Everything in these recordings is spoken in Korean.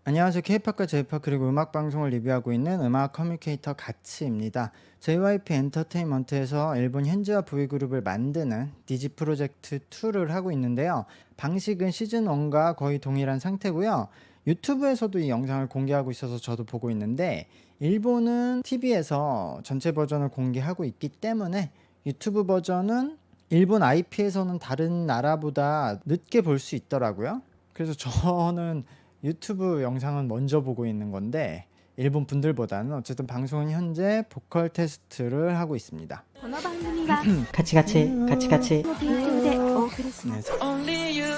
안녕하세요. K-팝과 J-팝 그리고 음악 방송을 리뷰하고 있는 음악 커뮤니케이터 가치입니다. JYP 엔터테인먼트에서 일본 현지화 보이그룹을 만드는 디지 프로젝트 2를 하고 있는데요. 방식은 시즌 1과 거의 동일한 상태고요. 유튜브에서도 이 영상을 공개하고 있어서 저도 보고 있는데 일본은 TV에서 전체 버전을 공개하고 있기 때문에 유튜브 버전은 일본 IP에서는 다른 나라보다 늦게 볼 수 있더라고요. 그래서 저는 유튜브 영상은 먼저 보고 있는 건데 일본 분들보다는 어쨌든 방송은 현재 보컬 테스트를 하고 있습니다. この番組は 같이 の提供でお送りします。 네, Only you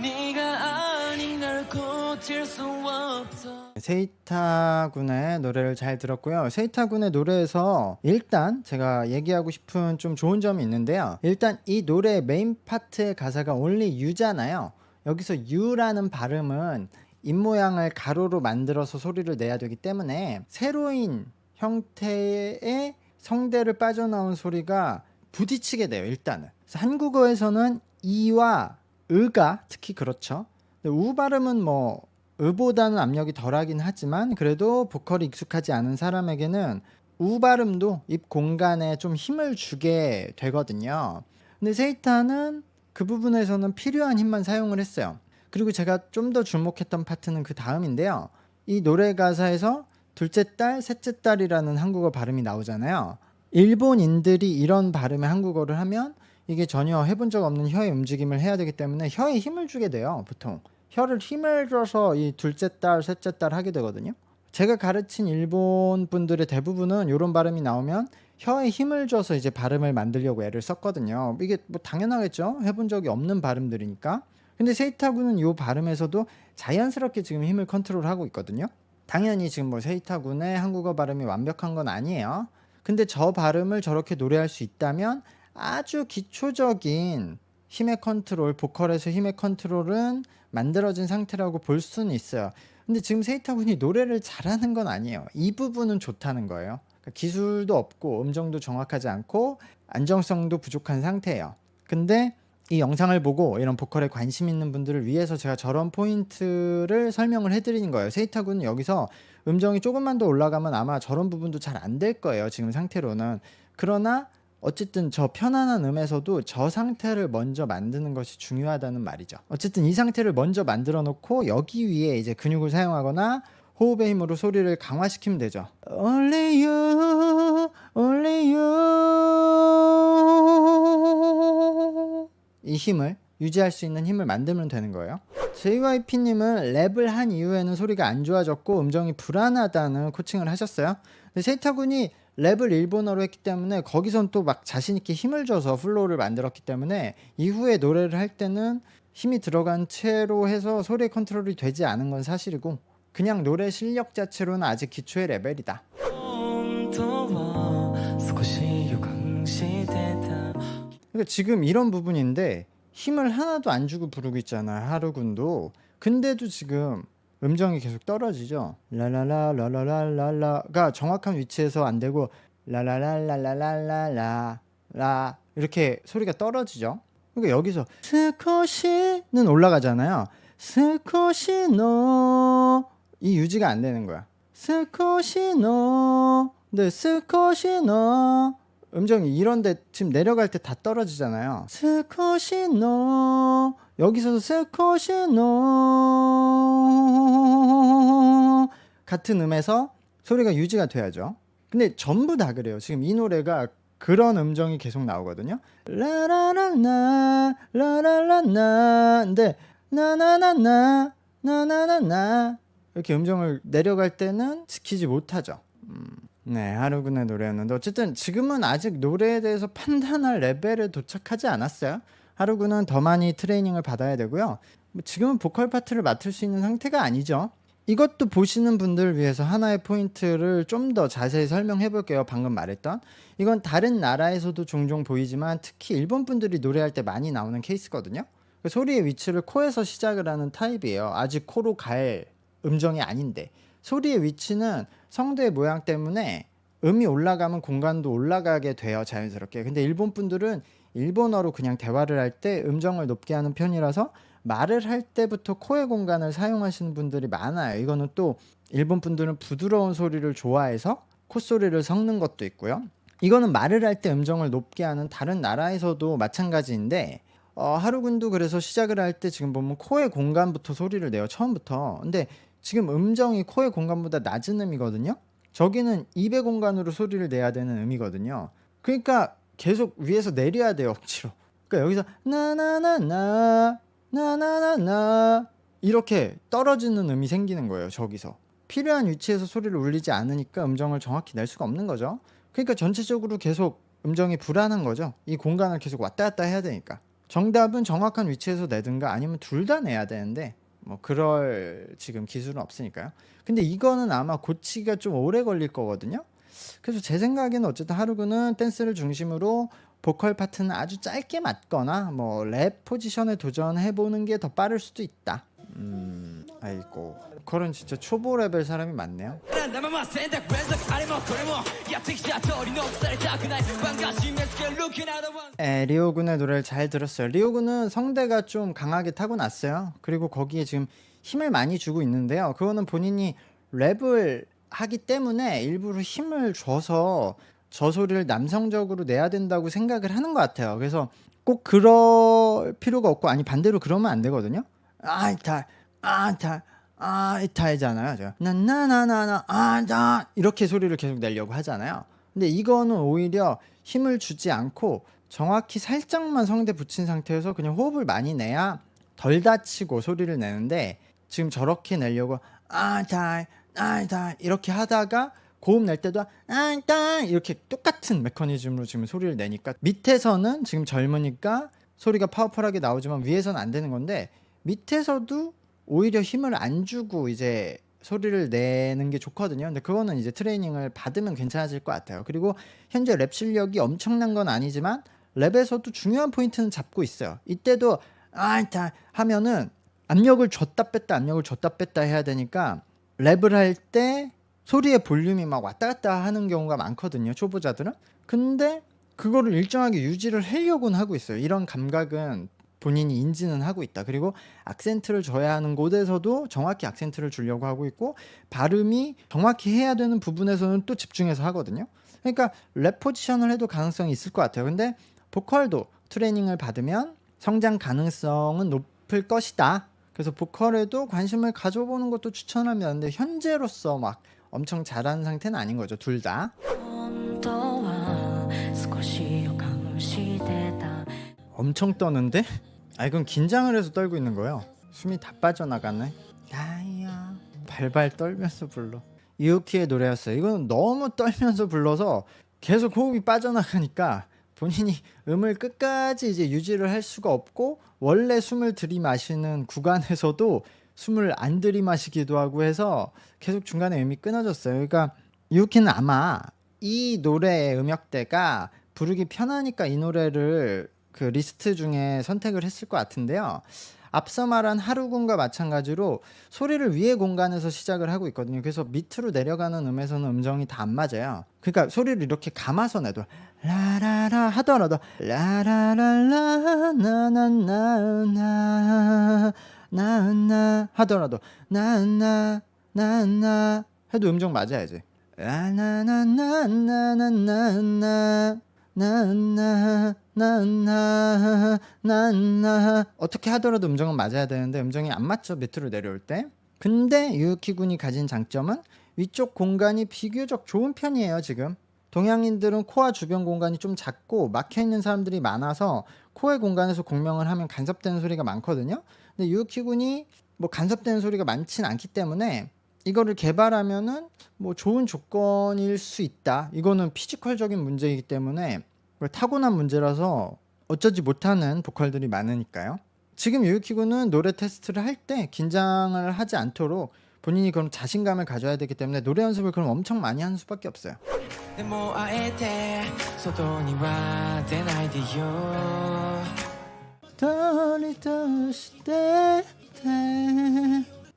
네가 아닌 날 고칠 수 없어. 세이타 군의 노래를 잘 들었고요. 세이타 군의 노래에서 일단 제가 얘기하고 싶은 좀 좋은 점이 있는데요. 일단 이 노래의 메인 파트의 가사가 only you잖아요. 여기서 you라는 발음은 입모양을 가로로 만들어서 소리를 내야 되기 때문에 세로인 형태의 성대를 빠져나온 소리가 부딪히게 돼요. 일단은. 그래서 한국어에서는 이와 으가 특히 그렇죠. 근데 우 발음은 뭐 으보다는 압력이 덜하긴 하지만 그래도 보컬이 익숙하지 않은 사람에게는 우 발음도 입 공간에 좀 힘을 주게 되거든요. 근데 세이타는 그 부분에서는 필요한 힘만 사용을 했어요. 그리고 제가 좀 더 주목했던 파트는 그 다음인데요. 이 노래 가사에서 둘째 딸, 셋째 딸이라는 한국어 발음이 나오잖아요. 일본인들이 이런 발음의 한국어를 하면 이게 전혀 해본 적 없는 혀의 움직임을 해야 되기 때문에 혀에 힘을 주게 돼요. 보통 혀를 힘을 줘서 이 둘째 딸, 셋째 딸 하게 되거든요. 제가 가르친 일본 분들의 대부분은 이런 발음이 나오면 혀에 힘을 줘서 이제 발음을 만들려고 애를 썼거든요. 이게 뭐 당연하겠죠. 해본 적이 없는 발음들이니까. 근데 세이타군은 이 발음에서도 자연스럽게 지금 힘을 컨트롤하고 있거든요. 당연히 지금 뭐 세이타군의 한국어 발음이 완벽한 건 아니에요. 근데 저 발음을 저렇게 노래할 수 있다면 아주 기초적인 힘의 컨트롤, 보컬에서 힘의 컨트롤은 만들어진 상태라고 볼 수는 있어요. 근데 지금 세이타군이 노래를 잘하는 건 아니에요. 이 부분은 좋다는 거예요. 그러니까 기술도 없고 음정도 정확하지 않고 안정성도 부족한 상태예요. 근데 이 영상을 보고 이런 보컬에 관심 있는 분들을 위해서 제가 저런 포인트를 설명을 해드리는 거예요. 세이타군은 여기서 음정이 조금만 더 올라가면 아마 저런 부분도 잘 안 될 거예요. 지금 상태로는. 그러나 어쨌든 저 편안한 음에서도 저 상태를 먼저 만드는 것이 중요하다는 말이죠. 어쨌든 이 상태를 먼저 만들어 놓고 여기 위에 이제 근육을 사용하거나 호흡의 힘으로 소리를 강화시키면 되죠. Only you, only you. 이 힘을 유지할 수 있는 힘을 만들면 되는 거예요. JYP님은 랩을 한 이후에는 소리가 안 좋아졌고 음정이 불안하다는 코칭을 하셨어요. 근데 세이타군이 랩을 일본어로 했기 때문에 거기선 또 막 자신있게 힘을 줘서 플로우를 만들었기 때문에 이후에 노래를 할 때는 힘이 들어간 채로 해서 소리의 컨트롤이 되지 않은 건 사실이고 그냥 노래 실력 자체로는 아직 기초의 레벨이다. 그러니까 지금 이런 부분인데 힘을 하나도 안 주고 부르고 있잖아요. 하루군도. 근데도 지금 음정이 계속 떨어지죠. 라라라라라라라가 정확한 위치에서 안 되고 라라라라라라라라 이렇게 소리가 떨어지죠. 그러니까 여기서 스코시는 올라가잖아요. 스코시노 이 유지가 안 되는 거야. 스코시노 근데 스코시노 음정이 이런데 지금 내려갈 때 다 떨어지잖아요. 스코시노 여기서도 스코시노 같은 음에서 소리가 유지가 돼야죠. 근데 전부 다 그래요. 지금 이 노래가 그런 음정이 계속 나오거든요. 라라라나 라라라나 근데 나나나나 나나나나 이렇게 음정을 내려갈 때는 지키지 못하죠. 네, 하루군의 노래였는데 어쨌든 지금은 아직 노래에 대해서 판단할 레벨에 도착하지 않았어요. 하루군은 더 많이 트레이닝을 받아야 되고요. 지금은 보컬 파트를 맡을 수 있는 상태가 아니죠. 이것도 보시는 분들을 위해서 하나의 포인트를 좀 더 자세히 설명해 볼게요. 방금 말했던 이건 다른 나라에서도 종종 보이지만 특히 일본 분들이 노래할 때 많이 나오는 케이스거든요. 소리의 위치를 코에서 시작을 하는 타입이에요. 아직 코로 갈 음정이 아닌데 소리의 위치는 성대의 모양 때문에 음이 올라가면 공간도 올라가게 돼요. 자연스럽게. 근데 일본 분들은 일본어로 그냥 대화를 할 때 음정을 높게 하는 편이라서 말을 할 때부터 코의 공간을 사용하시는 분들이 많아요. 이거는 또 일본 분들은 부드러운 소리를 좋아해서 콧소리를 섞는 것도 있고요. 이거는 말을 할 때 음정을 높게 하는 다른 나라에서도 마찬가지인데 하루군도 그래서 시작을 할 때 지금 보면 코의 공간부터 소리를 내요. 처음부터. 근데 지금 음정이 코의 공간보다 낮은 음이거든요. 저기는 입의 공간으로 소리를 내야 되는 음이거든요. 그러니까 계속 위에서 내려야 돼요. 억지로. 그러니까 여기서 나나나나 나나나나 이렇게 떨어지는 음이 생기는 거예요. 저기서. 필요한 위치에서 소리를 울리지 않으니까 음정을 정확히 낼 수가 없는 거죠. 그러니까 전체적으로 계속 음정이 불안한 거죠. 이 공간을 계속 왔다 갔다 해야 되니까. 정답은 정확한 위치에서 내든가 아니면 둘 다 내야 되는데 뭐 그럴 지금 기술은 없으니까요. 근데 이거는 아마 고치기가 좀 오래 걸릴 거거든요. 그래서 제 생각에는 어쨌든 하루구는 댄스를 중심으로 보컬 파트는 아주 짧게 맞거나 뭐 랩 포지션에 도전해 보는 게 더 빠를 수도 있다. 아이고 보컬은 진짜 초보 레벨 사람이 많네요. 리오군의 노래를 잘 들었어요. 리오군은 성대가 좀 강하게 타고났어요. 그리고 거기에 지금 힘을 많이 주고 있는데요. 그거는 본인이 랩을 하기 때문에 일부러 힘을 줘서 저 소리를 남성적으로 내야 된다고 생각을 하는 것 같아요. 그래서 꼭 그럴 필요가 없고 아니 반대로 그러면 안 되거든요. 이타이잖아요. 제가 나나나나나 이렇게 소리를 계속 내려고 하잖아요. 근데 이거는 오히려 힘을 주지 않고 정확히 살짝만 성대 붙인 상태에서 그냥 호흡을 많이 내야 덜 다치고 소리를 내는데 지금 저렇게 내려고 이렇게 하다가 고음 낼 때도 이렇게 똑같은 메커니즘으로 지금 소리를 내니까 밑에서는 지금 젊으니까 소리가 파워풀하게 나오지만 위에서는 안 되는 건데 밑에서도 오히려 힘을 안 주고 이제 소리를 내는 게 좋거든요. 근데 그거는 이제 트레이닝을 받으면 괜찮아질 것 같아요. 그리고 현재 랩 실력이 엄청난 건 아니지만 랩에서도 중요한 포인트는 잡고 있어요. 이때도 하면은 압력을 줬다 뺐다 해야 되니까 랩을 할 때 소리의 볼륨이 막 왔다 갔다 하는 경우가 많거든요. 초보자들은. 근데 그거를 일정하게 유지를 하려고는 하고 있어요. 이런 감각은 본인이 인지는 하고 있다. 그리고 악센트를 줘야 하는 곳에서도 정확히 악센트를 주려고 하고 있고 발음이 정확히 해야 되는 부분에서는 또 집중해서 하거든요. 그러니까 랩 포지션을 해도 가능성이 있을 것 같아요. 근데 보컬도 트레이닝을 받으면 성장 가능성은 높을 것이다. 그래서 보컬에도 관심을 가져보는 것도 추천합니다. 근데 현재로서 막 엄청 잘하는 상태는 아닌 거죠. 둘 다. 엄청 떠는데? 이건 긴장을 해서 떨고 있는 거예요. 숨이 다 빠져나가네. 나야 발발 떨면서 불러. 이오키의 노래였어요. 이건 너무 떨면서 불러서 계속 호흡이 빠져나가니까 본인이 음을 끝까지 이제 유지를 할 수가 없고 원래 숨을 들이마시는 구간에서도 숨을 안 들이마시기도 하고 해서 계속 중간에 음이 끊어졌어요. 그러니까 이오키는 아마 이 노래의 음역대가 부르기 편하니까 이 노래를 그 리스트 중에 선택을 했을 것 같은데요. 앞서 말한 하루군과 마찬가지로 소리를 위의 공간에서 시작을 하고 있거든요. 그래서 밑으로 내려가는 음에서는 음정이 다 안 맞아요. 그러니까 소리를 이렇게 감아서 내도 라라라 하더라도 라라랄라 나나나나 나나 하더라도 나나 나나 해도 음정 맞아야지. 라나나나나나나 나나 나나 어떻게 하더라도 음정은 맞아야 되는데 음정이 안 맞죠. 밑으로 내려올 때. 근데 유우키 군이 가진 장점은 위쪽 공간이 비교적 좋은 편이에요. 지금 동양인들은 코와 주변 공간이 좀 작고 막혀있는 사람들이 많아서 코의 공간에서 공명을 하면 간섭되는 소리가 많거든요. 근데 유우키 군이 뭐 간섭되는 소리가 많진 않기 때문에 이거를 개발하면은 뭐 좋은 조건일 수 있다. 이거는 피지컬적인 문제이기 때문에 타고난 문제라서 어쩌지 못하는 보컬들이 많으니까요. 지금 유우키 군은 노래 테스트를 할 때 긴장을 하지 않도록 본인이 그럼 자신감을 가져야 되기 때문에 노래 연습을 그럼 엄청 많이 하는 수밖에 없어요.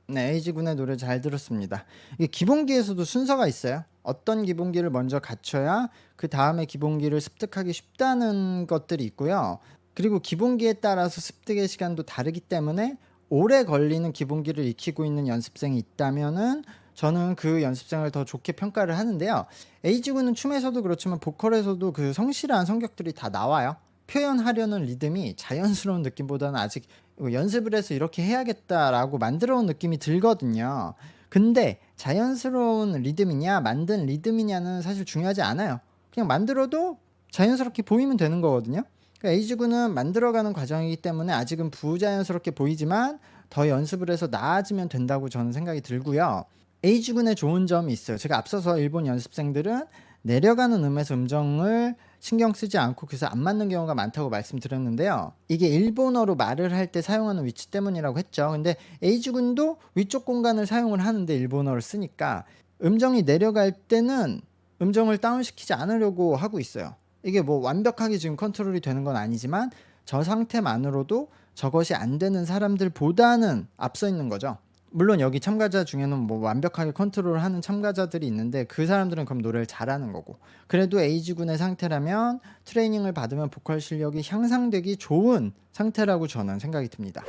네, 에이지군의 노래 잘 들었습니다. 이게 기본기에서도 순서가 있어요. 어떤 기본기를 먼저 갖춰야 그 다음에 기본기를 습득하기 쉽다는 것들이 있고요. 그리고 기본기에 따라서 습득의 시간도 다르기 때문에 오래 걸리는 기본기를 익히고 있는 연습생이 있다면은 저는 그 연습생을 더 좋게 평가를 하는데요. 에이지군은 춤에서도 그렇지만 보컬에서도 그 성실한 성격들이 다 나와요. 표현하려는 리듬이 자연스러운 느낌보다는 아직 연습을 해서 이렇게 해야겠다라고 만들어 온 느낌이 들거든요. 근데 자연스러운 리듬이냐 만든 리듬이냐는 사실 중요하지 않아요. 그냥 만들어도 자연스럽게 보이면 되는 거거든요. 그러니까 에이지군은 만들어가는 과정이기 때문에 아직은 부자연스럽게 보이지만 더 연습을 해서 나아지면 된다고 저는 생각이 들고요. 에이지군의 좋은 점이 있어요. 제가 앞서서 일본 연습생들은 내려가는 음에서 음정을 신경 쓰지 않고 그래서 안 맞는 경우가 많다고 말씀드렸는데요. 이게 일본어로 말을 할 때 사용하는 위치 때문이라고 했죠. 근데 에이지군도 위쪽 공간을 사용을 하는데 일본어를 쓰니까 음정이 내려갈 때는 음정을 다운시키지 않으려고 하고 있어요. 이게 뭐 완벽하게 지금 컨트롤이 되는 건 아니지만 저 상태만으로도 저것이 안 되는 사람들보다는 앞서 있는 거죠. 물론 여기 참가자 중에는 뭐 완벽하게 컨트롤하는 참가자들이 있는데 그 사람들은 그럼 노래를 잘하는 거고, 그래도 에이지군의 상태라면 트레이닝을 받으면 보컬 실력이 향상되기 좋은 상태라고 저는 생각이 듭니다.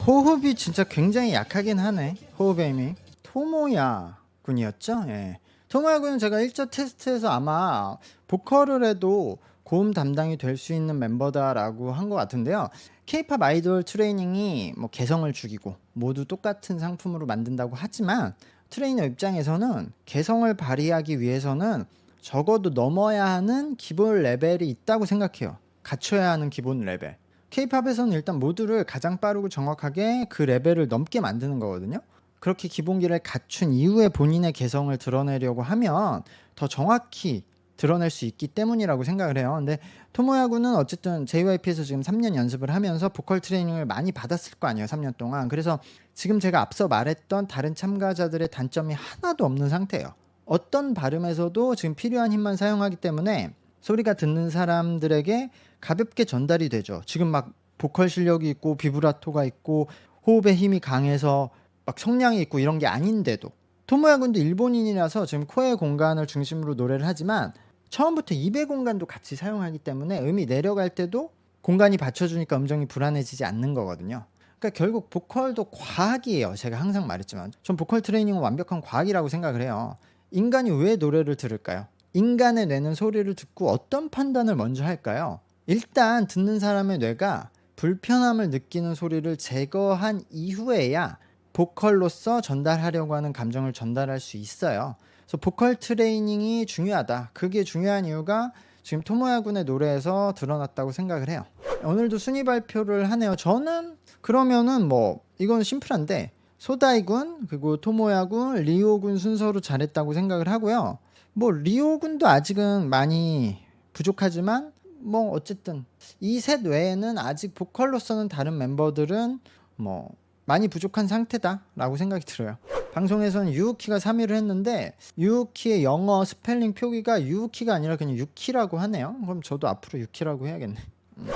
호흡이 진짜 굉장히 약하긴 하네. 호흡의 힘이. 토모야 군이었죠? 예. 토모야 군은 제가 1차 테스트에서 아마 보컬을 해도 고음 담당이 될 수 있는 멤버다라고 한 것 같은데요. K-팝 아이돌 트레이닝이 뭐 개성을 죽이고 모두 똑같은 상품으로 만든다고 하지만 트레이너 입장에서는 개성을 발휘하기 위해서는 적어도 넘어야 하는 기본 레벨이 있다고 생각해요. 갖춰야 하는 기본 레벨. K-팝에서는 일단 모두를 가장 빠르고 정확하게 그 레벨을 넘게 만드는 거거든요. 그렇게 기본기를 갖춘 이후에 본인의 개성을 드러내려고 하면 더 정확히 드러낼 수 있기 때문이라고 생각을 해요. 근데 토모야 군은 어쨌든 JYP에서 지금 3년 연습을 하면서 보컬 트레이닝을 많이 받았을 거 아니에요. 3년 동안. 그래서 지금 제가 앞서 말했던 다른 참가자들의 단점이 하나도 없는 상태예요. 어떤 발음에서도 지금 필요한 힘만 사용하기 때문에 소리가 듣는 사람들에게 가볍게 전달이 되죠. 지금 막 보컬 실력이 있고 비브라토가 있고 호흡의 힘이 강해서 막 성량이 있고 이런 게 아닌데도, 토모야 군도 일본인이라서 지금 코의 공간을 중심으로 노래를 하지만 처음부터 입의 공간도 같이 사용하기 때문에 음이 내려갈 때도 공간이 받쳐주니까 음정이 불안해지지 않는 거거든요. 그러니까 결국 보컬도 과학이에요. 제가 항상 말했지만 전 보컬 트레이닝은 완벽한 과학이라고 생각을 해요. 인간이 왜 노래를 들을까요? 인간의 뇌는 소리를 듣고 어떤 판단을 먼저 할까요? 일단 듣는 사람의 뇌가 불편함을 느끼는 소리를 제거한 이후에야 보컬로서 전달하려고 하는 감정을 전달할 수 있어요. 그래서 보컬 트레이닝이 중요하다. 그게 중요한 이유가 지금 토모야 군의 노래에서 드러났다고 생각을 해요. 오늘도 순위 발표를 하네요. 저는 그러면은 뭐 이건 심플한데 소다이 군 그리고 토모야 군, 리오 군 순서로 잘했다고 생각을 하고요. 뭐 리오 군도 아직은 많이 부족하지만 뭐 어쨌든 이 셋 외에는 아직 보컬로서는 다른 멤버들은 뭐 많이 부족한 상태다라고 생각이 들어요. 방송에서는 유우키가 3위를 했는데 유우키의 영어 스펠링 표기가 유우키가 아니라 그냥 유키라고 하네요. 그럼 저도 앞으로 유키라고 해야겠네.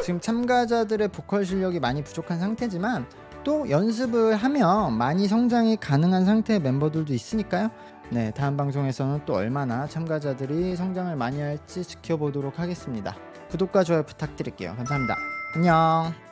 지금 참가자들의 보컬 실력이 많이 부족한 상태지만 또 연습을 하면 많이 성장이 가능한 상태의 멤버들도 있으니까요. 네, 다음 방송에서는 또 얼마나 참가자들이 성장을 많이 할지 지켜보도록 하겠습니다. 구독과 좋아요 부탁드릴게요. 감사합니다. 안녕.